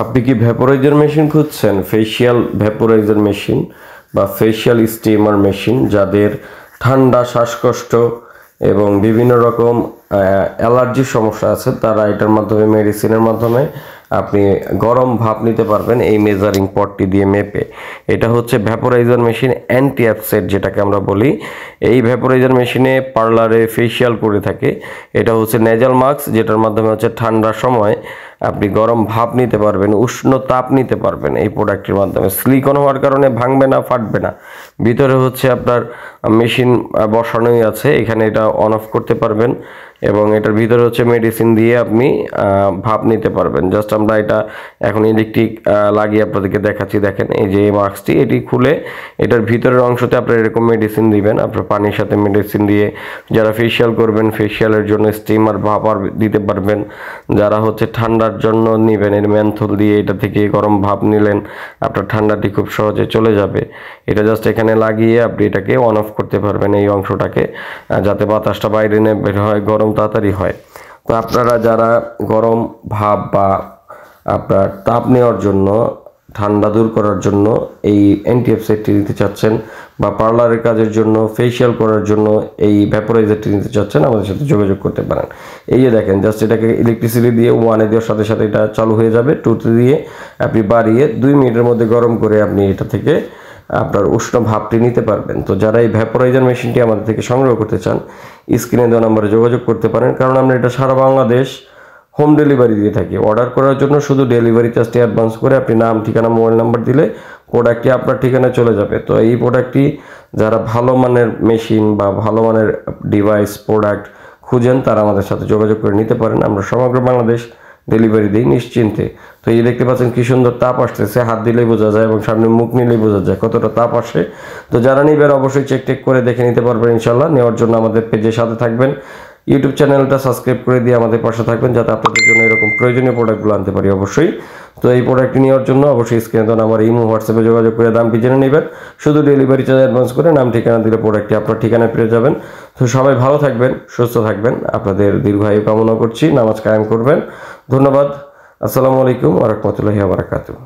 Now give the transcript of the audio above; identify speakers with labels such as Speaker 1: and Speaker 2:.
Speaker 1: আপনি কি vaporiser machine খুঁজছেন? ফেসিয়াল ভ্যাপোরাইজার মেশিন বা ফেসিয়াল স্টিমার মেশিন, যাদের ঠান্ডা, শ্বাসকষ্ট এবং বিভিন্ন রকম অ্যালার্জির সমস্যা আছে, তারা এটার মাধ্যমে, মেডিসিনের মাধ্যমে আপনি গরম ভাপ নিতে পারবেন এই মেজারিং পটটি দিয়ে মেপে। এটা হচ্ছে ভ্যাপোরাইজার মেশিন অ্যান্টি অ্যাপসেট যেটাকে আমরা বলি। এই ভ্যাপোরাইজার মেশিনে পার্লারে ফেসিয়াল করে থাকে। এটা হচ্ছে নেজাল মাস্ক, যেটার মাধ্যমে হচ্ছে ঠান্ডার সময় আপনি গরম ভাপ নিতে পারবেন, উষ্ণ তাপ নিতে পারবেন এই প্রোডাক্টের মাধ্যমে। সিলিকন হওয়ার কারণে ভাঙবে না, ফাটবে না। ভিতরে হচ্ছে আপনার মেশিন বসানোই আছে, এখানে এটা অন অফ করতে পারবেন এবং এটার ভিতরে হচ্ছে মেডিসিন দিয়ে আপনি ভাপ নিতে পারবেন। জাস্ট আমরা এটা এখন ইলেকট্রিক লাগিয়ে আপনাদেরকে দেখাচ্ছি। দেখেন এই যে এই মাস্কটি, এটি খুলে এটার ভিতরের অংশতে আপনার এরকম মেডিসিন দিবেন। আপনার পানির সাথে মেডিসিন দিয়ে যারা ফেসিয়াল করবেন, ফেসিয়ালের জন্য স্টিমার ভাপ দিতে পারবেন। যারা হচ্ছে ঠান্ডার জন্য নেবেন, এর মেন্থল দিয়ে এটা থেকে গরম ভাপ নিলেন, আপনার ঠান্ডাটি খুব সহজে চলে যাবে। এটা জাস্ট এখানে লাগিয়ে আপনি এটাকে অন অফ করতে পারবেন এই অংশটাকে, যাতে বাতাসটা বাইরে বের হয়, গরম তাড়াতাড়ি হয়। তো আপনারা যারা গরম ভাপ বা আপনার তাপ নেওয়ার জন্য, ঠান্ডা দূর করার জন্য এই অ্যান্টি সেটটি নিতে চাচ্ছেন, বা পার্লারের কাজের জন্য, ফেসিয়াল করার জন্য এই ভ্যাপোরাইজারটি নিতে চাচ্ছেন, আমাদের সাথে যোগাযোগ করতে পারেন। এই যে দেখেন, জাস্ট এটাকে ইলেকট্রিসিটি দিয়ে ওয়ানে দেওয়ার সাথে সাথে এটা চালু হয়ে যাবে। টুতে দিয়ে আপনি বাড়িয়ে 2 মিনিটের মধ্যে গরম করে আপনি এটা থেকে আপনার উষ্ণ ভাপটি নিতে পারবেন। তো যারা এই ভ্যাপোরাইজার মেশিনটি আমাদের থেকে সংগ্রহ করতে চান, স্ক্রিনে দেওয়া নম্বরে যোগাযোগ করতে পারেন, কারণ আমরা এটা সারা বাংলাদেশ হোম ডেলিভারি দিয়ে থাকি। অর্ডার করার জন্য শুধু ডেলিভারি চার্জটি অ্যাডভান্স করে আপনি নাম, ঠিকানা, মোবাইল নাম্বার দিলে প্রোডাক্টটি আপনার ঠিকানায় চলে যাবে। তো এই প্রোডাক্টটি যারা ভালো মানের মেশিন বা ভালো মানের ডিভাইস প্রোডাক্ট খুঁজেন, তারা আমাদের সাথে যোগাযোগ করে নিতে পারেন। আমরা সমগ্র বাংলাদেশ ডেলিভারি দিই নিশ্চিন্তে। তো এই দেখতে পাচ্ছেন কি সুন্দর তাপ আসতেছে, হাত দিলেই বোঝা যায় এবং সামনে মুখ নিলেই বোঝা যায় কতটা তাপ আসে। তো যারা নিবেন অবশ্যই চেক করে দেখে নিতে পারবেন ইনশাল্লাহ। নেওয়ার জন্য আমাদের পেজের সাথে থাকবেন, ইউটিউব চ্যানেলটা সাবস্ক্রাইব করে দিয়ে আমাদের পাশে থাকবেন, যাতে আপনাদের জন্য এরকম প্রয়োজনীয় প্রোডাক্টগুলো আনতে পারি অবশ্যই। তো এই প্রোডাক্টটি নেওয়ার জন্য অবশ্যই স্ক্রিনে দেওয়া আমার ইমো, হোয়াটসঅ্যাপে যোগাযোগ করে দামটি জেনে নেবেন। শুধু ডেলিভারি চার্জ অ্যাডভান্স করে নাম, ঠিকানা দিলে প্রোডাক্টটি আপনার ঠিকানায় পেয়ে যাবেন। তো সবাই ভালো থাকবেন, সুস্থ থাকবেন, আপনাদের দীর্ঘায়ু কামনা করছি। নামাজ কায়েম করবেন। ধন্যবাদ। আসসালামু আলাইকুম ওয়া রাহমাতুল্লাহি ওয়া বারাকাতুহু।